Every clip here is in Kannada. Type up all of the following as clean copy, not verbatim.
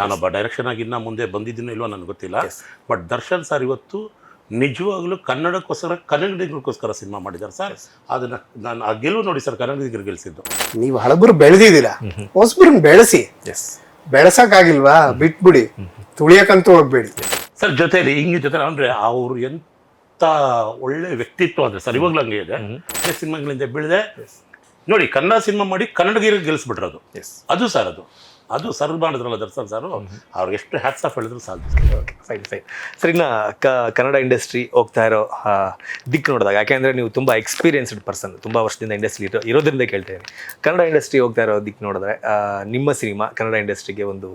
ನಾನೊಬ್ಬ ಡೈರೆಕ್ಷನ್ ಆಗಿ ಇನ್ನ ಮುಂದೆ ಬಂದಿದ್ದೀನೋ ಇಲ್ವೋ ನನಗೆ ಗೊತ್ತಿಲ್ಲ. ಬಟ್ ದರ್ಶನ್ ಸರ್ ಇವತ್ತು ನಿಜವಾಗ್ಲೂ ಕನ್ನಡಿಗರಿಗೋಸ್ಕರ ಸಿನಿಮಾ ಮಾಡಿದ್ದಾರೆ ಸರ್. ಅದನ್ನ ನಾನು ಆ ಗೆಲುವು ನೋಡಿ ಸರ್, ಕನ್ನಡಿಗರು ಗೆಲ್ಸಿದ್ದು. ನೀವು ಹಳಬರು ಬೆಳೆದಿದ್ದೀರಾ, ಹೊಸಬ್ರನ್ನ ಬೆಳೆಸಿ. ಬೆಳೆಸಕ್ಕಾಗಿಲ್ವಾ ಬಿಟ್ಬಿಡಿ, ತುಳಿಯಕ್ಕಂತೂ ಹೋಗ್ಬೇಡಿ ಸರ್. ಜೊತೆಲಿ ಹಿಂಗೆ ಜೊತೆ ಅಂದ್ರೆ ಅವ್ರು ಎಂತ ಒಳ್ಳೆ ವ್ಯಕ್ತಿತ್ವ ಅಂದ್ರೆ ಸರ್, ಇವಾಗ್ಲೂ ಹಂಗೆ ಇದೆ. ಸಿನಿಮಾಗಳಿಂದ ಬೆಳೆದೆ ನೋಡಿ, ಕನ್ನಡ ಸಿನಿಮಾ ಮಾಡಿ ಕನ್ನಡಿಗರಿಗೆ ಗೆಲ್ಸ್ಬಿಟ್ರದು. ಅದು ಸರ್, ಅದು ಸರ್ವ್ ಮಾಡಿದ್ರಲ್ಲ ದರ್ಶನ್ ಸರ್, ಅವ್ರಿಗೆ ಎಷ್ಟು ಹ್ಯಾಟ್ಸ್ ಆಫ್ ಹೇಳಿದ್ರು ಸಾಧ್ಯ. Fine sir. ಇನ್ನು ಕನ್ನಡ ಇಂಡಸ್ಟ್ರಿ ಹೋಗ್ತಾ ಇರೋ ದಿಕ್ಕು ನೋಡಿದಾಗ, ಯಾಕೆಂದರೆ ನೀವು ತುಂಬ ಎಕ್ಸ್ಪೀರಿಯನ್ಸ್ಡ್ ಪರ್ಸನ್, ತುಂಬ ವರ್ಷದಿಂದ ಇಂಡಸ್ಟ್ರಿ ಇರೋದ್ರಿಂದ ಕೇಳ್ತೇನೆ, ಕನ್ನಡ ಇಂಡಸ್ಟ್ರಿ ಹೋಗ್ತಾ ಇರೋ ದಿಕ್ಕು ನೋಡಿದ್ರೆ ನಿಮ್ಮ ಸಿನಿಮಾ ಕನ್ನಡ ಇಂಡಸ್ಟ್ರಿಗೆ ಒಂದು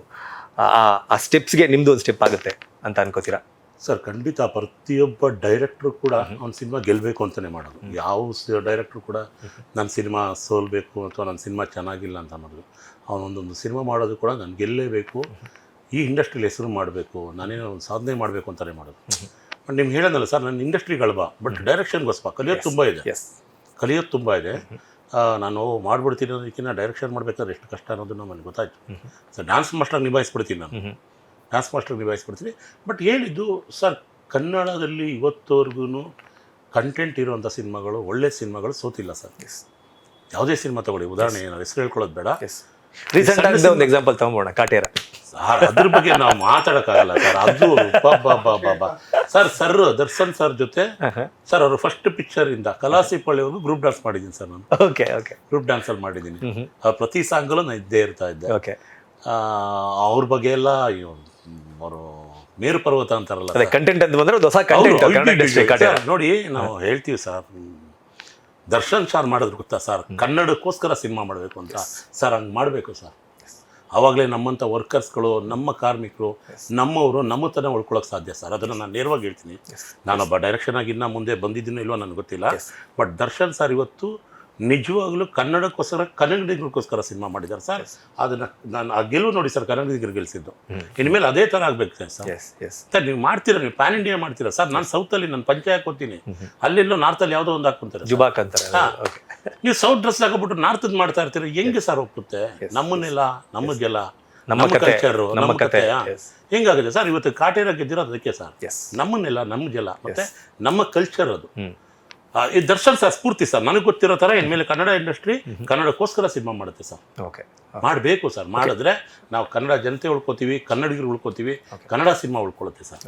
ಆ ಸ್ಟೆಪ್ಸ್ಗೆ ನಿಮ್ಮದು ಒಂದು ಸ್ಟೆಪ್ ಆಗುತ್ತೆ ಅಂತ ಅನ್ಕೋತೀರಾ? ಸರ್ ಖಂಡಿತ. ಪ್ರತಿಯೊಬ್ಬ ಡೈರೆಕ್ಟ್ರು ಕೂಡ ಅವ್ನ ಸಿನಿಮಾ ಗೆಲ್ಲಬೇಕು ಅಂತಲೇ ಮಾಡೋದು. ಯಾವ ಡೈರೆಕ್ಟ್ರು ಕೂಡ ನನ್ನ ಸಿನಿಮಾ ಸೋಲ್ಬೇಕು ಅಥವಾ ನನ್ನ ಸಿನಿಮಾ ಚೆನ್ನಾಗಿಲ್ಲ ಅಂತ ಮಾಡೋದು. ಅವನೊಂದೊಂದು ಸಿನಿಮಾ ಮಾಡೋದು ಕೂಡ ನಾನು ಗೆಲ್ಲೇಬೇಕು, ಈ ಇಂಡಸ್ಟ್ರಿಲಿ ಹೆಸರು ಮಾಡಬೇಕು, ನಾನೇನೋ ಒಂದು ಸಾಧನೆ ಮಾಡಬೇಕು ಅಂತಲೇ ಮಾಡೋದು. ಬಟ್ ನಿಮ್ಗೆ ಹೇಳೋದಲ್ಲ ಸರ್, ನನ್ನ ಇಂಡಸ್ಟ್ರಿಗಲ್ವಾ, ಬಟ್ ಡೈರೆಕ್ಷನ್ಗೋಸ್ಕರ ಕಲಿಯೋದು ತುಂಬ ಇದೆ. ನಾನು ಮಾಡ್ಬಿಡ್ತೀನಿ ಅನ್ನೋದಕ್ಕಿಂತ ಡೈರೆಕ್ಷನ್ ಮಾಡಬೇಕಾದ್ರೆ ಎಷ್ಟು ಕಷ್ಟ ಅನ್ನೋದು ನನಗೆ ಗೊತ್ತಾಯ್ತು ಸರ್. ಡ್ಯಾನ್ಸ್ ಮಾಸ್ಟರ್ ನಿಭಾಯಿಸ್ಬಿಡ್ತೀನಿ ಬಟ್ ಹೇಳಿದ್ದು ಸರ್, ಕನ್ನಡದಲ್ಲಿ ಇವತ್ತವರೆಗೂ ಕಂಟೆಂಟ್ ಇರುವಂಥ ಸಿನಿಮಾಗಳು, ಒಳ್ಳೆ ಸಿನಿಮಾಗಳು ಸೋತಿಲ್ಲ ಸರ್. ಯಾವುದೇ ಸಿನಿಮಾ ತಗೊಳ್ಳಿ, ಉದಾಹರಣೆ ಏನಾದ್ರು ಹೆಸರು ಹೇಳ್ಕೊಳ್ಳೋದು ಬೇಡ, ರೀಸೆಂಟ್ ಆಗಿ ಒಂದು ಎಕ್ಸಾಂಪಲ್ ತಗೊಂಬೋಣ, ಕಾಟೇರ ಸರ್. ಅದ್ರ ಬಗ್ಗೆ ನಾವು ಮಾತಾಡೋಕ್ಕಾಗಲ್ಲ ಸರ್. ಅದು ಸರ್ ದರ್ಶನ್ ಸರ್ ಜೊತೆ ಸರ್ ಅವ್ರ ಫಸ್ಟ್ ಪಿಕ್ಚರ್ ಇಂದ ಕಲಾಸಿಪಳ್ಳಿವರೆಗೂ ಗ್ರೂಪ್ ಡ್ಯಾನ್ಸ್ ಮಾಡಿದ್ದೀನಿ ಸರ್ ನಾನು. ಗ್ರೂಪ್ ಡ್ಯಾನ್ಸಲ್ಲಿ ಮಾಡಿದ್ದೀನಿ. ಪ್ರತಿ ಸಾಂಗಲ್ಲೂ ನಾನು ಇದ್ದೇ ಇರ್ತಾ ಇದ್ದೆ. ಅವ್ರ ಬಗ್ಗೆ ಎಲ್ಲ ಅವರು ಮೇರು ಪರ್ವತ ಅಂತಾರಲ್ಲ, ಕಂಟೆಂಟ್ ಅಂತ ಬಂದ್ರೆ ಹೊಸ ಕಂಟೆಂಟ್ ನೋಡಿ. ನಾವು ಹೇಳ್ತೀವಿ ಸರ್, ದರ್ಶನ್ ಸರ್ ಮಾಡಿದ್ರು ಗೊತ್ತಾ ಸರ್, ಕನ್ನಡಕ್ಕೋಸ್ಕರ ಸಿನಿಮಾ ಮಾಡಬೇಕು ಅಂತ ಸರ್. ಹಂಗೆ ಮಾಡಬೇಕು ಸರ್. ಆವಾಗಲೇ ನಮ್ಮಂಥ ವರ್ಕರ್ಸ್ಗಳು, ನಮ್ಮ ಕಾರ್ಮಿಕರು, ನಮ್ಮವರು ನಮ್ಮತನ ಉಳ್ಕೊಳ್ಳೋಕೆ ಸಾಧ್ಯ ಸರ್. ಅದನ್ನು ನಾನು ನೇರವಾಗಿ ಹೇಳ್ತೀನಿ. ನಾನೊಬ್ಬ ಡೈರೆಕ್ಷನ್ ಆಗಿ ಇನ್ನ ಮುಂದೆ ಬಂದಿದ್ದೀನೋ ಇಲ್ವೋ ನನಗೆ ಗೊತ್ತಿಲ್ಲ. ಬಟ್ ದರ್ಶನ್ ಸರ್ ಇವತ್ತು ನಿಜವಾಗ್ಲೂ ಕನ್ನಡಿಗರಿಗೋಸ್ಕರ ಸಿನಿಮಾ ಮಾಡಿದ್ದಾರೆ ಸರ್. ಅದನ್ನ ನಾನು ಆ ಗೆಲುವು ನೋಡಿ ಸರ್, ಕನ್ನಡಿಗರು ಗೆಲ್ಸಿದ್ದು. ಇನ್ಮೇಲೆ ಅದೇ ಥರ ಆಗ್ಬೇಕು ಸರ್. ಸರ್ ನೀವು ಮಾಡ್ತೀರಾ, ನೀವು ಪ್ಯಾನ್ ಇಂಡಿಯಾ ಮಾಡ್ತೀರಾ ಸರ್. ನಾನು ಸೌತಲ್ಲಿ ನಾನು ಪಂಚಾಯತ್ ಕೊಡ್ತೀನಿ, ಅಲ್ಲೆಲ್ಲೋ ನಾರ್ತಲ್ಲಿ ಯಾವುದೋ ಒಂದು ಹಾಕ್ಕೊಂತಾರೆ ಜುಬಾಕ್ ಅಂತಾರೆ. ನೀವು ಸೌತ್ ಡ್ರೆಸ್ ಹಾಕೋಬಿಟ್ಟು ನಾರ್ತದ್ ಮಾಡ್ತಾ ಇರ್ತೀರಿ, ಹೆಂಗೆ ಸರ್ ಒಪ್ಪುತ್ತೆ? ನಮ್ಮನ್ನೆಲ್ಲ ನಮಗೆಲ್ಲ ನಮ್ಮ ಕಲ್ಚರು, ನಮ್ಮ ಕತೆ ಹೆಂಗಾಗಿದೆ ಸರ್? ಇವತ್ತು ಕಾಟೇರ ಗೆದ್ದಿರೋದು ಅದಕ್ಕೆ ಸರ್. ನಮ್ಮನ್ನೆಲ್ಲ ನಮಗೆಲ್ಲ ಮತ್ತೆ ನಮ್ಮ ಕಲ್ಚರ್ ಅದು. ಈ ದರ್ಶನ್ ಸರ್ ಸ್ಫೂರ್ತಿ ಸರ್. ನನಗೆ ಗೊತ್ತಿರೋ ಥರ ಇನ್ಮೇಲೆ ಕನ್ನಡ ಇಂಡಸ್ಟ್ರಿ ಕನ್ನಡಕ್ಕೋಸ್ಕರ ಸಿನಿಮಾ ಮಾಡುತ್ತೆ ಸರ್. ಮಾಡಬೇಕು ಸರ್. ಮಾಡಿದ್ರೆ ನಾವು ಕನ್ನಡ ಜನತೆ ಉಳ್ಕೋತೀವಿ, ಕನ್ನಡಿಗರು ಉಳ್ಕೋತೀವಿ, ಕನ್ನಡ ಸಿನಿಮಾ ಉಳ್ಕೊಳ್ಳುತ್ತೆ ಸರ್.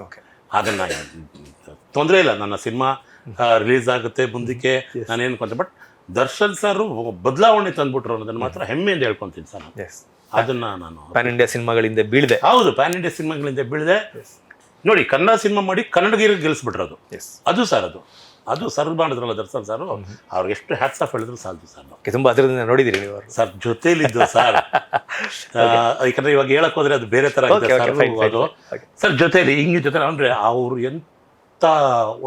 ಅದನ್ನು ತೊಂದರೆ ಇಲ್ಲ. ನನ್ನ ಸಿನಿಮಾ ರಿಲೀಸ್ ಆಗುತ್ತೆ ಮುಂದಕ್ಕೆ, ನಾನೇನು ಅನ್ಕೊಂತೆ. ಬಟ್ ದರ್ಶನ್ ಸರ್ ಬದಲಾವಣೆ ತಂದ್ಬಿಟ್ರು ಅನ್ನೋದನ್ನು ಮಾತ್ರ ಹೆಮ್ಮೆಯಿಂದ ಹೇಳ್ಕೊತೀನಿ ಸರ್. ಅದನ್ನ ನಾನು ಪ್ಯಾನ್ ಇಂಡಿಯಾ ಸಿನಿಮಾಗಳಿಂದ ಬೀಳಿದೆ. ಹೌದು, ಪ್ಯಾನ್ ಇಂಡಿಯಾ ಸಿನಿಮಾಗಳಿಂದ ಬೀಳಿದೆ ನೋಡಿ. ಕನ್ನಡ ಸಿನಿಮಾ ಮಾಡಿ ಕನ್ನಡಿಗರಿಗೆ ಗೆಲ್ಸ್ಬಿಟ್ರದು. ಅದು ಸರ್, ಅದು ಸರ್ವ್ ಮಾಡಿದ್ರಲ್ಲ ದರ್ಶನ್ ಸರ್, ಅವ್ರಿಗೆ ಎಷ್ಟು ಹ್ಯಾಟ್ಸ್ ಆಫ್ ಹೇಳಿದ್ರು ಸಾಧ್ಯ ಸರ್. ತುಂಬಾ ಅದರಿಂದ ನೋಡಿದಿರಿ ನೀವು ಸರ್, ಜೊತೆಲಿದ್ದು ಸರ್. ಯಾಕಂದ್ರೆ ಇವಾಗ ಹೇಳಕ್ ಹೋದ್ರೆ ಅದು ಬೇರೆ ತರ ಇದೆ ಸರ್. ಅದು ಸರ್ ಜೊತೆಲಿ ಹಿಂಗೆ ಜೊತೆ ಅಂದ್ರೆ ಅವ್ರು ಎಂತ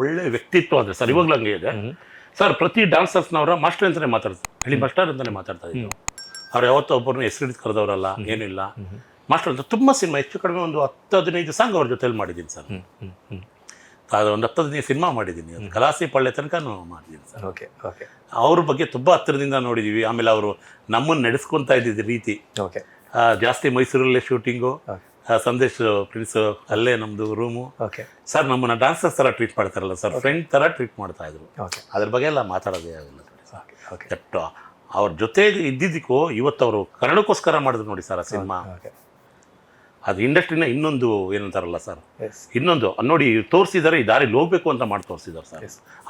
ಒಳ್ಳೆ ವ್ಯಕ್ತಿತ್ವ ಅಂದ್ರೆ ಸರ್, ಇವಾಗ್ಲೂ ಹಂಗೆ ಇದೆ ಸರ್. ಪ್ರತಿ ಡಾನ್ಸರ್ಸ್ನವರ ಮಾಸ್ಟರ್ ಅಂತಾನೆ ಮಾತಾಡ್ತಾರೆ, ಹೇಳಿ ಮಾಸ್ಟರ್ ಅಂತಾನೆ ಮಾತಾಡ್ತಾ ಇದ್ರು. ಅವ್ರು ಯಾವತ್ತೋ ಒಬ್ಬರನ್ನ ಹೆಸರು ಹಿಡಿದು ಕರೆದವರಲ್ಲ, ಏನಿಲ್ಲ. ಮಾಸ್ಟರ್ ಅಂತ ತುಂಬಾ ಸಿನಿಮಾ, ಹೆಚ್ಚು ಕಡಿಮೆ ಒಂದು 10-15 ಸಾಂಗ್ ಅವ್ರ ಜೊತೆಲಿ ಮಾಡಿದ್ದೀನಿ ಸರ್. ಅದು ಒಂದು 10-15 ಸಿನಿಮಾ ಮಾಡಿದ್ದೀನಿ. ಅದು ಕಲಾಸಿಪಳ್ಳಿ ತನಕನೂ ಮಾಡಿದ್ದೀನಿ ಸರ್. ಅವ್ರ ಬಗ್ಗೆ ತುಂಬ ಹತ್ತಿರದಿಂದ ನೋಡಿದ್ದೀವಿ. ಆಮೇಲೆ ಅವರು ನಮ್ಮನ್ನು ನಡೆಸ್ಕೊತಾ ಇದ್ದಿದ್ದ ರೀತಿ ಜಾಸ್ತಿ ಮೈಸೂರಲ್ಲೇ ಶೂಟಿಂಗು, ಸಂದೇಶ್ ಪ್ರಿನ್ಸ್ ಅಲ್ಲೇ ನಮ್ಮದು ರೂಮು ಸರ್. ನಮ್ಮನ್ನು ಡಾನ್ಸರ್ಸ್ ಥರ ಟ್ರೀಟ್ ಮಾಡ್ತಾರಲ್ಲ ಸರ್, ಫ್ರೆಂಡ್ ಥರ ಟ್ರೀಟ್ ಮಾಡ್ತಾ ಇದ್ರು. ಅದ್ರ ಬಗ್ಗೆ ಎಲ್ಲ ಮಾತಾಡೋದೇ ಆಗಿಲ್ಲ ಸರ್. ಅವ್ರ ಜೊತೆ ಇದ್ದಿದ್ದಕ್ಕೂ ಇವತ್ತು ಅವರು ಕನ್ನಡಕ್ಕೋಸ್ಕರ ಮಾಡಿದ್ರು ನೋಡಿ ಸರ್ ಆ ಸಿನಿಮಾ. ಅದು ಇಂಡಸ್ಟ್ರಿನ ಇನ್ನೊಂದು ಏನಂತಾರಲ್ಲ ಸರ್, ಇನ್ನೊಂದು ನೋಡಿ ತೋರಿಸಿದ್ದಾರೆ, ಈ ದಾರಿಲಿ ಹೋಗ್ಬೇಕು ಅಂತ ಮಾಡಿ ತೋರಿಸಿದ್ದಾರೆ ಸರ್.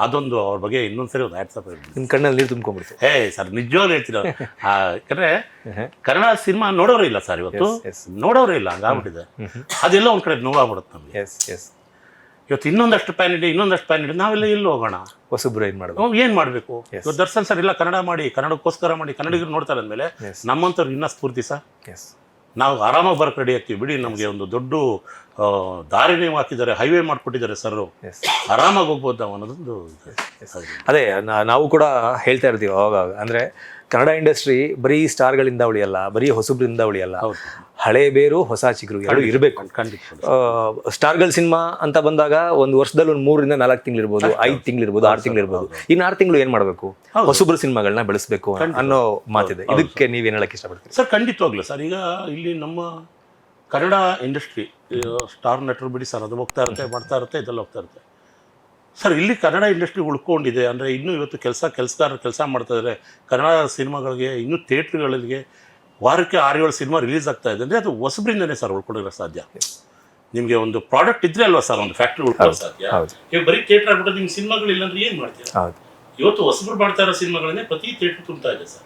ಅದೊಂದು ಅವ್ರ ಬಗ್ಗೆ ಇನ್ನೊಂದ್ಸರಿ ಒಂದು ಹ್ಯಾಟ್ಸ್ ಆಫ್. ನಿಮ್ಮ ಕಣ್ಣಲ್ಲಿ ನೀರು ತುಂಬ್ಕೊಂಡ್ಬಿಡ್ತು. ಸರ್ ನಿಜವಾಗ್ಲೂ ಹೇಳ್ತೀರ. ಯಾಕಂದ್ರೆ ಕನ್ನಡ ಸಿನಿಮಾ ನೋಡೋರೇ ಇಲ್ಲ ಸರ್, ಇವತ್ತು ನೋಡೋರೇ ಇಲ್ಲ, ಹಂಗಾಗ್ಬಿಟ್ಟಿದೆ. ಅದೆಲ್ಲ ಒಂದ್ ಕಡೆ ನೋವಾಗ್ಬಿಡುತ್ತೆ ನಮ್ಗೆ. ಇವತ್ತು ಇನ್ನೊಂದಷ್ಟು ಪ್ಯಾನ್ ಇದೆ, ನಾವೆಲ್ಲ ಎಲ್ಲಿ ಹೋಗೋಣ? ಹೊಸಬ್ರು ಏನ್ ಮಾಡ್ಬೇಕು? ಇವತ್ತು ದರ್ಶನ್ ಸರ್ ಇಲ್ಲ, ಕನ್ನಡ ಮಾಡಿ ಕನ್ನಡಕ್ಕೋಸ್ಕರ ಮಾಡಿ ಕನ್ನಡಿಗರು ನೋಡ್ತಾರೆ ಅಂದಮೇಲೆ ನಮ್ಮಂಥವ್ರು ಇನ್ನೂ ಸ್ಫೂರ್ತಿ ಸರ್. ನಾವು ಆರಾಮಾಗಿ ಬರಕ್ಕೆ ರೆಡಿ ಆಗ್ತೀವಿ ಬಿಡಿ. ನಮಗೆ ಒಂದು ದೊಡ್ಡ ದಾರಿನೇ ಹಾಕಿದ್ದಾರೆ, ಹೈವೇ ಮಾಡಿಕೊಟ್ಟಿದ್ದಾರೆ ಸರ್, ಆರಾಮಾಗಿ ಹೋಗ್ಬೋದು ನಾವು ಅನ್ನೋದೊಂದು. ಅದೇ ನಾವು ಕೂಡ ಹೇಳ್ತಾ ಇರ್ತೀವಿ ಅವಾಗ. ಅಂದರೆ ಕನ್ನಡ ಇಂಡಸ್ಟ್ರಿ ಬರೀ ಸ್ಟಾರ್ಗಳಿಂದ ಉಳಿಯಲ್ಲ, ಬರೀ ಹೊಸಬ್ರಿಂದ ಉಳಿಯಲ್ಲ. ಹಳೆ ಬೇರು ಹೊಸ ಚಿಗುರು ಎರಡು ಇರಬೇಕು. ಸ್ಟಾರ್ಗಳ ಸಿನಿಮಾ ಅಂತ ಬಂದಾಗ ಒಂದು ವರ್ಷದಲ್ಲಿ ಒಂದು 3-4 ತಿಂಗಳು ಇರ್ಬೋದು, 5 ತಿಂಗಳು ಇರ್ಬೋದು, 6 ತಿಂಗಳು ಇರ್ಬೋದು. ಇನ್ನು 6 ತಿಂಗಳು ಏನು ಮಾಡಬೇಕು? ಹೊಸಬ್ರ ಸಿನಿಮಾಗಳನ್ನ ಬೆಳೆಸಬೇಕು ಅನ್ನೋ ಮಾತಿದೆ. ಇದಕ್ಕೆ ನೀವೇನು ಹೇಳಕ್ಕೆ ಇಷ್ಟಪಡ್ತೀರಿ ಸರ್? ಖಂಡಿತವಾಗ್ಲು ಸರ್. ಈಗ ಇಲ್ಲಿ ನಮ್ಮ ಕನ್ನಡ ಇಂಡಸ್ಟ್ರಿ ಸ್ಟಾರ್ ನಟರು ಬಿಡಿ ಸರ್, ಅದು ಹೋಗ್ತಾ ಇರುತ್ತೆ, ಮಾಡ್ತಾ ಇರುತ್ತೆ, ಇದೆಲ್ಲ ಹೋಗ್ತಾ ಇರುತ್ತೆ ಸರ್. ಇಲ್ಲಿ ಕನ್ನಡ ಇಂಡಸ್ಟ್ರಿ ಉಳ್ಕೊಂಡಿದೆ ಅಂದರೆ ಇನ್ನೂ ಇವತ್ತು ಕೆಲಸಗಾರರು ಕೆಲಸ ಮಾಡ್ತಾಯಿದ್ದಾರೆ. ಕನ್ನಡ ಸಿನಿಮಾಗಳಿಗೆ ಇನ್ನೂ ಥಿಯೇಟ್ರ್ಗಳಿಗೆ ವಾರಕ್ಕೆ 6-7 ಸಿನಿಮಾ ರಿಲೀಸ್ ಆಗ್ತಾ ಇದೆ ಅಂದರೆ ಅದು ಹೊಸಬ್ರಿಂದನೇ ಸರ್ ಉಳ್ಕೊಂಡಿರೋ ಸಾಧ್ಯ. ನಿಮಗೆ ಒಂದು ಪ್ರಾಡಕ್ಟ್ ಇದ್ರೆ ಅಲ್ವಾ ಸರ್ ಒಂದು ಫ್ಯಾಕ್ಟ್ರಿ ಉಳ್ಕೊಳ್ಳೋ ಸಾಧ್ಯ. ಈಗ ಬರೀ ಥಿಯೇಟ್ರ್ ಆಗ್ಬಿಟ್ಟು ನಿಮ್ಗೆ ಸಿನಿಮಾಗಳು ಇಲ್ಲಾಂದ್ರೆ ಏನು ಮಾಡ್ತೀರಾ? ಇವತ್ತು ಹೊಸಬ್ರು ಮಾಡ್ತಾ ಇರೋ ಸಿನಿಮಾಗಳನ್ನೇ ಪ್ರತಿ ಥಿಯೇಟ್ರ್ ತುಂಬ್ತಾ ಇದೆ ಸರ್.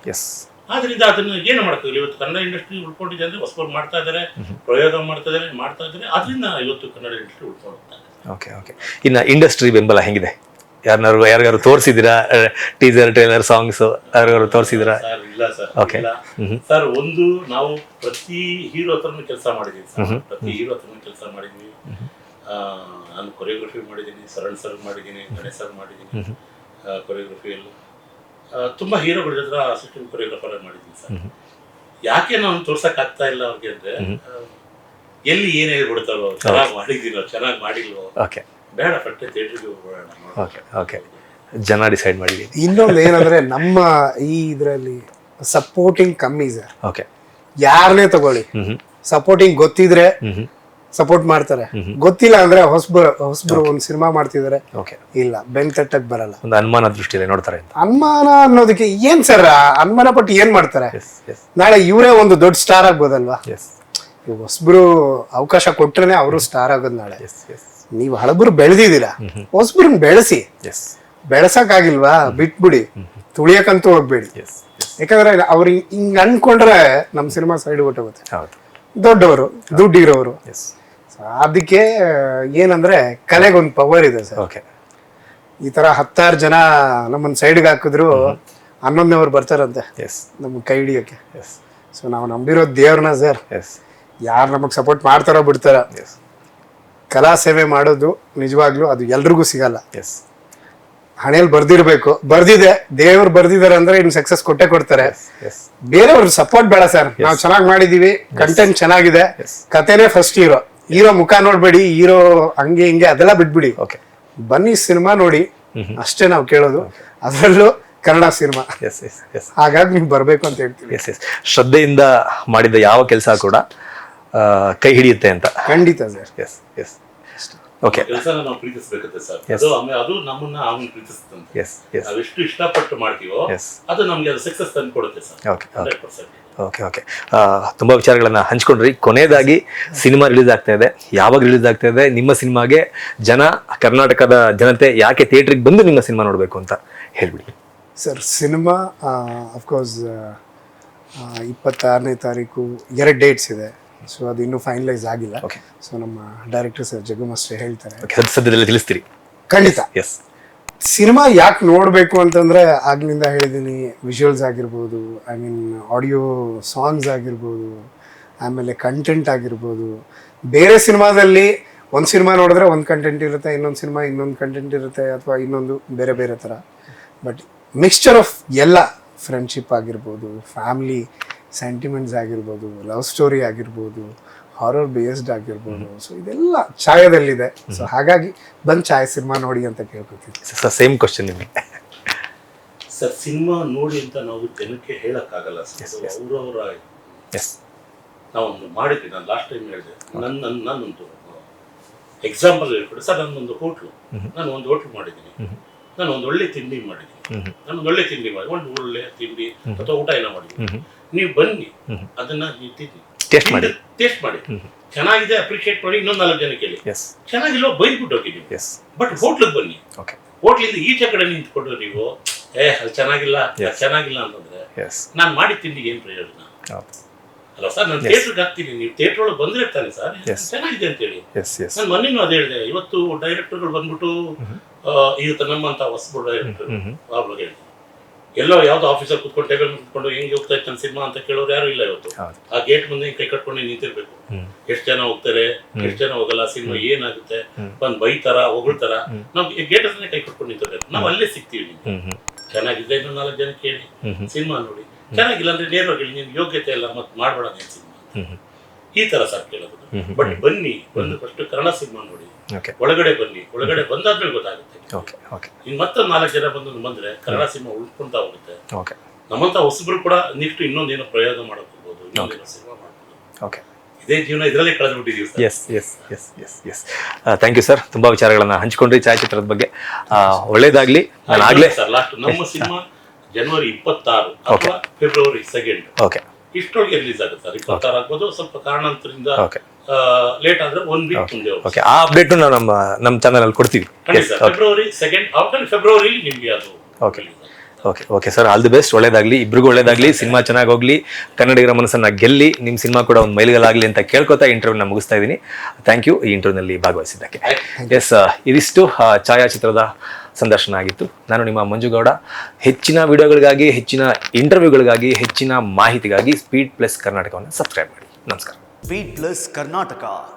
ಆದ್ರಿಂದ ಅದನ್ನ ಏನು ಮಾಡ್ತೀವಿ? ಇವತ್ತು ಕನ್ನಡ ಇಂಡಸ್ಟ್ರಿ ಉಳ್ಕೊಂಡಿದೆ ಅಂದ್ರೆ ಹೊಸಬ್ರು ಮಾಡ್ತಾ ಇದ್ದಾರೆ, ಪ್ರಯೋಗ ಮಾಡ್ತಾ ಇದ್ದಾರೆ. ಅದರಿಂದ ಇವತ್ತು ಕನ್ನಡ ಇಂಡಸ್ಟ್ರಿ ಉಳ್ಕೊಂಡು ಹೋಗ್ತಾ ಇದೆ. Okay okay. ಇನ್ನು ಇಂಡಸ್ಟ್ರಿ ಬೆಂಬಲ ಹೆಂಗಿದೆ? ಯಾರಿಗಾರು ತೋರಿಸಿದಿರಾ? ಟೀಸರ್, ಟ್ರೇಲರ್, ಸಾಂಗ್ಸ್ ಯಾರಿಗಾರು ತೋರಿಸಿದಿರಾ? ಇಲ್ಲ ಸರ್. ಓಕೆ ಸರ್, ಒಂದು ನಾವು ಪ್ರತಿ ಹೀರೋ ಹತ್ರನೂ ಕೆಲಸ ಮಾಡಿದೀವಿ ಸರ್. ಪ್ರತಿ ಹೀರೋ ಹತ್ರನೂ ಕೆಲಸ ಮಾಡಿದ್ವಿ. ನಾನು ಕೊರಿಯೋಗ್ರಫಿ ಮಾಡಿದ್ದೀನಿ, ಸರಣ್ ಸರ್ ಮಾಡಿದ್ದೀನಿ, ಗಣೇಶ್ ಸರ್ ಮಾಡಿದ್ದೀನಿ ಕೊರಿಯೋಗ್ರಫಿಯಲ್ಲಿ. ತುಂಬಾ ಹೀರೋಗಳ ಜೊತೆ ಅಸಿಸ್ಟೆಂಟ್ ಕೊರಿಯೋಗ್ರಾಫರ್ ಮಾಡಿದ್ದೀನಿ ಸರ್. ಯಾಕೆ ನಾನು ತೋರ್ಸಕ್ ಆಗ್ತಾ ಇಲ್ಲ ಅವ್ರಿಗೆ ಅಂದ್ರೆ ಎಲ್ಲಿ ಏನೇ ಹೇಳ್ಬಿಡ್ತಾರೋ, ಚೆನ್ನಾಗಿ ಮಾಡಿದ್ದೀರೋ ಚೆನ್ನಾಗಿ ಮಾಡಿಲ್ವೋ, ಬೇಡ ಪಟ್ಟೆ ಥಿಯೇಟ್ರಿಗೆ ಹೋಗೋಣ. ಓಕೆ ಓಕೆ, ಜನ ಡಿಸೈಡ್ ಮಾಡಿದ್ದೀನಿ. ಇನ್ನೊಂದು ಏನಂದ್ರೆ ನಮ್ಮ ಈ ಇದರಲ್ಲಿ ಸಪೋರ್ಟಿಂಗ್ ಕಮ್ಮಿ ಸರ್. ಓಕೆ, ಯಾರನ್ನೇ ತಗೊಳ್ಳಿ, ಸಪೋರ್ಟಿಂಗ್ ಗೊತ್ತಿದ್ರೆ ಸಪೋರ್ಟ್ ಮಾಡ್ತಾರೆ, ಗೊತ್ತಿಲ್ಲ ಅಂದ್ರೆ ಹೊಸಬ್ರು ಒಂದ್ ಸಿನಿಮಾ ಮಾಡ್ತಿದಾರೆ, ಇಲ್ಲ ಬೆನ್ ತಟ್ಟಕ್ ಬರಲ್ಲ. ಒಂದು ಅನುಮಾನ ದೃಷ್ಟಿಯಲ್ಲಿ ನೋಡ್ತಾರೆ. ಅನುಮಾನ ಅನ್ನೋದಕ್ಕೆ ಏನ್ ಸರ್, ಅನುಮಾನ ಪಟ್ಟು ಏನ್ ಮಾಡ್ತಾರೆ? ನಾಳೆ ಇವರೇ ಒಂದು ದೊಡ್ಡ ಸ್ಟಾರ್ ಆಗ್ಬೋದಲ್ವಾ? ಹೊಸಬ್ರು ಅವಕಾಶ ಕೊಟ್ರೇನೆ ಅವರು ಸ್ಟಾರ್ ಆಗೋದು. ನಾಳೆ ನೀವು ಹಳಬ್ರು ಬೆಳೆದಿದ್ದೀರಾ, ಹೊಸಬ್ರನ್ನ ಬೆಳೆಸಿ. ಬೆಳೆಸಕ್ಕಾಗಿಲ್ವಾ ಬಿಟ್ಬಿಡಿ, ತುಳಿಯಕ್ಕಂತೂ ಹೋಗ್ಬೇಡಿ. ಯಾಕಂದ್ರೆ ಅವ್ರು ಹಿಂಗ್ ಅನ್ಕೊಂಡ್ರೆ ನಮ್ ಸಿನಿಮಾ ಸೈಡ್ ಹೊಟ್ಟೋಗುತ್ತೆ. ದೊಡ್ಡವರು, ದುಡ್ಡಿರೋರು. ಅದಕ್ಕೆ ಏನಂದ್ರೆ ಕಲೆಗೊಂದು ಪವರ್ ಇದೆ ಸರ್. ಈ ತರ 10 ಜನ ನಮ್ಮನ್ನ ಸೈಡ್ಗೆ ಹಾಕಿದ್ರು 11ನೆಯವ್ರು ಬರ್ತಾರಂತೆ ನಮ್ಗೆ ಕೈ ಹಿಡಿಯೋಕೆ. ಸೊ ನಾವು ನಂಬಿರೋ ದೇವ್ರನ್ನ ಸರ್. ಯಾರು ನಮಗ್ ಸಪೋರ್ಟ್ ಮಾಡ್ತಾರೋ ಬಿಡ್ತಾರ, ಕಲಾ ಸೇವೆ ಮಾಡೋದು ನಿಜವಾಗ್ಲೂ ಅದು ಎಲ್ರಿಗೂ ಸಿಗಲ್ಲ. ಹಣೆಯಲ್ಲಿ ಬರ್ದಿರ್ಬೇಕು, ಬರ್ದಿದೆ, ದೇವ್ರು ಬರ್ದಿದಾರೆ ಅಂದ್ರೆ ಇನ್ನು ಸಕ್ಸಸ್ ಕೊಟ್ಟೆ ಕೊಡ್ತಾರೆ. ಬೇರೆಯವ್ರ ಸಪೋರ್ಟ್ ಬೇಡ ಸರ್. ನಾವು ಚೆನ್ನಾಗಿ ಮಾಡಿದೀವಿ, ಕಂಟೆಂಟ್ ಚೆನ್ನಾಗಿದೆ, ಕತೆನೇ ಫಸ್ಟ್ ಹೀರೋ ಮುಖ ನೋಡ್ಬೇಡಿ, ಹೀರೋ ಹಂಗೆ ಹಿಂಗೆ ಅದೆಲ್ಲ ಬಿಟ್ಬಿಡಿ. ಬನ್ನಿ ಸಿನಿಮಾ ನೋಡಿ ಅಷ್ಟೇ ನಾವು ಕೇಳೋದು, ಅದರಲ್ಲೂ ಕನ್ನಡ ಸಿನಿಮಾ. ಹಾಗಾಗಿ ನೀವು ಬರ್ಬೇಕು ಅಂತ ಹೇಳ್ತೀವಿ. ಶ್ರದ್ಧೆಯಿಂದ ಮಾಡಿದ ಯಾವ ಕೆಲಸ ಕೂಡ ಕೈ ಹಿಡಿಯುತ್ತೆ ಅಂತ. ಖಂಡಿತ ಸರ್. ಓಕೆ, ಕೆಲಸನ ನಾವು ಪ್ರೀತಿಸಬೇಕಂತೆ ಸರ್. ಅದು ನಮ್ಮನ್ನ ಅವನು ಪ್ರೀತಿಸ್ತಂತೆ. ನಾವು ಎಷ್ಟು ಇಷ್ಟಪಟ್ಟು ಮಾಡ್ತೀವೋ ಅದು ನಮ್ಗೆ ಅದು ಸಕ್ಸಸ್ ತಂದು ಕೊಡುತ್ತೆ ಸರ್. 100%. ಓಕೆ ಓಕೆ, ತುಂಬ ವಿಚಾರಗಳನ್ನ ಹಂಚ್ಕೊಂಡ್ರಿ. ಕೊನೆಯದಾಗಿ ಸಿನಿಮಾ ರಿಲೀಸ್ ಆಗ್ತಾ ಇದೆ, ಯಾವಾಗ ರಿಲೀಸ್ ಆಗ್ತಾ ಇದೆ? ನಿಮ್ಮ ಸಿನಿಮಾಗೆ ಕರ್ನಾಟಕದ ಜನತೆ ಯಾಕೆ ಥಿಯೇಟ್ರಿಗೆ ಬಂದು ನಿಮ್ಮ ಸಿನಿಮಾ ನೋಡಬೇಕು ಅಂತ ಹೇಳ್ಬಿಡಿ ಸರ್. ಸಿನಿಮಾ ಅಫ್ಕೋರ್ಸ್ 26ನೇ ತಾರೀಕು 2 ಡೇಟ್ಸ್ ಇದೆ. ಸೊ ಅದು ಇನ್ನೂ ಫೈನಲೈಸ್ ಆಗಿಲ್ಲ. ಸೊ ನಮ್ಮ ಡೈರೆಕ್ಟರ್ ಸರ್ ಜಗ್ಗು ಮಾಸ್ಟರ್ ಹೇಳ್ತಾರೆ, ಸದ್ಯದಲ್ಲೇ ತಿಳಿಸ್ತೀರಿ. ಖಂಡಿತ. ಸಿನಿಮಾ ಯಾಕೆ ನೋಡಬೇಕು ಅಂತಂದ್ರೆ ಆಗ್ಲಿಂದ ಹೇಳಿದ್ದೀನಿ, ವಿಜುವಲ್ಸ್ ಆಗಿರ್ಬೋದು, ಐ ಮೀನ್ ಆಡಿಯೋ ಸಾಂಗ್ಸ್ ಆಗಿರ್ಬೋದು, ಆಮೇಲೆ ಕಂಟೆಂಟ್ ಆಗಿರ್ಬೋದು. ಬೇರೆ ಸಿನಿಮಾದಲ್ಲಿ ಒಂದು ಸಿನಿಮಾ ನೋಡಿದ್ರೆ ಒಂದು ಕಂಟೆಂಟ್ ಇರುತ್ತೆ, ಇನ್ನೊಂದು ಸಿನಿಮಾ ಇನ್ನೊಂದು ಕಂಟೆಂಟ್ ಇರುತ್ತೆ, ಅಥವಾ ಇನ್ನೊಂದು ಬೇರೆ ಬೇರೆ ಥರ. ಬಟ್ ಮಿಕ್ಸ್ಚರ್ ಆಫ್ ಎಲ್ಲ, ಫ್ರೆಂಡ್ಶಿಪ್ ಆಗಿರ್ಬೋದು, ಫ್ಯಾಮಿಲಿ ಸೆಂಟಿಮೆಂಟ್ಸ್ ಆಗಿರ್ಬೋದು, ಲವ್ ಸ್ಟೋರಿ ಆಗಿರ್ಬೋದು, ಹಾರರ್ ಬೇಸ್ಡ್ ಆಗಿರ್ಬೋದು. ಸೊ ಇದೆಲ್ಲ ಛಾಯಾದಲ್ಲಿದೆ. ಸೊ ಹಾಗಾಗಿ ಬಂದು ಛಾಯಾ ಸಿನಿಮಾ ನೋಡಿ ಅಂತ ಕೇಳ್ಕೊತೀವಿ. ಸೇಮ್ ಕ್ವಶನ್ ನಿಮಗೆ ಸರ್. ಸಿನಿಮಾ ನೋಡಿ ಅಂತ ನಾವು ಜನಕ್ಕೆ ಹೇಳಕ್ಕಾಗಲ್ಲ ಸರ್. ಅವರವರ ನಾವೊಂದು ಮಾಡಿದ್ವಿ. ನಾನು ಲಾಸ್ಟ್ ಟೈಮ್ ಹೇಳಿದೆ, ನಾನೊಂದು ಎಕ್ಸಾಂಪಲ್ ಹೇಳ್ಕೊಡಿ ಸರ್. ನಾನೊಂದು ಹೋಟ್ಲು ಮಾಡಿದ್ದೀನಿ, ನಾನು ಒಂದು ಒಳ್ಳೆ ತಿಂಡಿ ಮಾಡಿದ್ದೀನಿ, ಒಂದು ಒಳ್ಳೆ ತಿಂಡಿ ಅಥವಾ ಊಟ ಏನೋ ಮಾಡಿದ್ದೀನಿ. ನೀವು ಬನ್ನಿ, ಅದನ್ನ ಟೇಸ್ಟ್ ಮಾಡಿ, ಚೆನ್ನಾಗಿದೆ ಅಪ್ರಿಷಿಯೇಟ್ ಮಾಡಿ, ಇನ್ನೊಂದು 4 ಜನ ಕೇಳಿ, ಚೆನ್ನಾಗಿಲ್ಲ ಬೈದ್ಬಿಟ್ಟು ಹೋಗಿದ್ದೀವಿ. ಬಟ್ ಹೋಟ್ಲಿಗೆ ಬನ್ನಿ, ಹೋಟ್ಲಿಂದ ಈಚೆ ಕಡೆ ನಿಂತ್ಕೊಂಡು ನೀವು ಅದು ಚೆನ್ನಾಗಿಲ್ಲ ಅಂತಂದ್ರೆ ನಾನು ಮಾಡಿ ತಿಂಡಿ ಏನ್ ಪ್ರಯೋಜನ ಅಲ್ಲ ಸರ್. ನಾನು ಥಿಯೇಟ್ರಿಗೆ ಹಾಕ್ತೀನಿ, ನೀವು ಥಿಯೇಟರ್ ಒಳಗೆ ಬಂದ್ರೆ ತಾನೆ ಸರ್ ಚೆನ್ನಾಗಿದೆ ಅಂತ ಹೇಳಿ. ನಾನು ಮೊನ್ನೆನೂ ಅದೇ ಹೇಳಿದೆ. ಇವತ್ತು ಡೈರೆಕ್ಟರ್ಗಳು ಬಂದ್ಬಿಟ್ಟು ಇವತ್ತು ನಮ್ಮಂತ ಹೊಸಬ ಡೈರೆಕ್ಟರ್ ಅವ್ರಿಗೆ ಹೇಳಿದೆ, ಎಲ್ಲೋ ಯಾವ್ದೋ ಆಫೀಸಲ್ಲಿ ಕುತ್ಕೊಂಡು ಟೇಬಲ್ ಕುತ್ಕೊಂಡು ಹೆಂಗೆ ಹೋಗ್ತಾ ಇತ್ತು ನನ್ನ ಸಿನಿಮಾ ಅಂತ ಕೇಳೋರು ಯಾರು ಇಲ್ಲ. ಇವತ್ತು ಆ ಗೇಟ್ ಮುಂದೆ ಕೈ ಕಟ್ಕೊಂಡು ನಿಂತಿರ್ಬೇಕು. ಎಷ್ಟು ಜನ ಹೋಗ್ತಾರೆ, ಎಷ್ಟು ಜನ ಹೋಗಲ್ಲ, ಸಿನಿಮಾ ಏನಾಗುತ್ತೆ, ಬಂದು ಬೈತಾರ ಹೊಗಳ್ತಾರ, ನಾವು ಗೇಟ್ ಹತ್ರನೇ ಕೈ ಕಟ್ಕೊಂಡು ನಿಂತಿರ್ಬೇಕು. ನಾವು ಅಲ್ಲೇ ಸಿಗ್ತೀವಿ. ನೀವು ಚೆನ್ನಾಗಿದ್ರೆ ಇನ್ನೊಂದು 4 ಜನ ಕೇಳಿ, ಸಿನಿಮಾ ನೋಡಿ. ಚೆನ್ನಾಗಿಲ್ಲ ಅಂದ್ರೆ ನೇರವಾಗಿ ಹೇಳಿ, ನಿಮ್ಗೆ ಯೋಗ್ಯತೆ ಇಲ್ಲ ಮತ್ತೆ ಮಾಡ್ಬೇಡ ನೀನು ಸಿನಿಮಾ, ಈ ತರ ಸರ್ ಕೇಳೋದು. ಬಟ್ ಬನ್ನಿ, ಬಂದು ಫಸ್ಟ್ ಕನ್ನಡ ಸಿನಿಮಾ ನೋಡಿ, ಒಳಗಡೆ ಬನ್ನಿ, ಒಳಗಡೆ ಬಂದಾದ್ಮೇಲೆ ಗೊತ್ತಾಗುತ್ತೆ. ಇನ್ನು ಮತ್ತೊಂದು 4 ಜನ ಬಂದ್ರೆ ಕನ್ನಡ ಸಿನಿಮಾ ಉಳ್ಕೊಂತ ಹೋಗುತ್ತೆ. ನಮ್ಮಂತ ಹೊಸಬ್ರು ಕೂಡ ನೆಕ್ಸ್ಟ್ ಇನ್ನೊಂದೇನೋ ಪ್ರಯೋಗ ಮಾಡಬಹುದು, ಇನ್ನೊಂದೇನೋ ಸಿನಿಮಾ ಮಾಡಬಹುದು. ಇದೇ ಜೀವನ ಇದರಲ್ಲೇ ಕಳೆದ್ಬಿಟ್ಟಿದೀವಿ sir. Yes yes yes yes yes thank you sir, ತುಂಬ ವಿಚಾರಗಳನ್ನ ಹಂಚ್ಕೊಂಡ್ರಿ ಛಾಯಾಚಿತ್ರದ ಬಗ್ಗೆ. ಒಳ್ಳೇದಾಗ್ಲಿ. ನಾನು ಆಗ್ಲೇ ಸರ್ ಲಾಸ್ಟ್ ನಮ್ಮ ಸಿನಿಮಾ ಜನವರಿ 26 ಅಥವಾ ಫೆಬ್ರವರಿ 2 ಓಕೆ ಇಷ್ಟೊಳಗೆ ರಿಲೀಸ್ ಆಗುತ್ತೆ ಸರ್. 26 ಆಗ್ಬೋದು, ಸ್ವಲ್ಪ ಕಾರಣಾಂತರದಿಂದ ಓಕೆ ಲೇಟ್ ಆದ್ರೆ 1 ವೀಕ್ ಮುಂದೆ ಹೋಗುತ್ತೆ. ಓಕೆ, ಆ ಅಪ್ಡೇಟ್ ನಾವು ನಮ್ಮ ಚಾನಲ್ ಅಲ್ಲಿ ಕೊಡ್ತೀವಿ. ಫೆಬ್ರವರಿ 2 ಔಟ್ ಫೆಬ್ರವರಿ ನಿಮ್ಗೆ ಅದು okay okay okay sir, all the best. ಒಳ್ಳೇದಾಗ್ಲಿ, ಇಬ್ರಿಗೂ ಒಳ್ಳೇದಾಗ್ಲಿ, ಸಿನಿಮಾ ಚೆನ್ನಾಗಿ ಹೋಗ್ಲಿ, ಕನ್ನಡಿಗರ ಮನಸ್ಸನ್ನ ಗೆಲ್ಲಿ, ನಿಮ್ಮ ಸಿನಿಮಾ ಕೂಡ ಒಂದು ಮೈಲಿಗಲಾಗಲಿ ಅಂತ ಕೇಳ್ಕೊತಾ ಇಂಟರ್ವ್ಯೂನ ಮುಗಿಸ್ತಾ ಇದ್ದೀನಿ. ಥ್ಯಾಂಕ್ ಯು ಈ ಇಂಟರ್ವ್ಯೂನಲ್ಲಿ ಭಾಗವಹಿಸಿದ್ದಕ್ಕೆ. ಎಸ್, ಇದಿಷ್ಟು ಛಾಯಾಚಿತ್ರದ ಸಂದರ್ಶನ ಆಗಿತ್ತು. ನಾನು ನಿಮ್ಮ ಮಂಜುಗೌಡ. ಹೆಚ್ಚಿನ ವಿಡಿಯೋಗಳಿಗಾಗಿ, ಹೆಚ್ಚಿನ ಇಂಟರ್ವ್ಯೂಗಳಿಗಾಗಿ, ಹೆಚ್ಚಿನ ಮಾಹಿತಿಗಾಗಿ ಸ್ಪೀಡ್ ಪ್ಲಸ್ ಕರ್ನಾಟಕವನ್ನು ಸಬ್ಸ್ಕ್ರೈಬ್ ಮಾಡಿ. ನಮಸ್ಕಾರ. Speed plus Karnataka.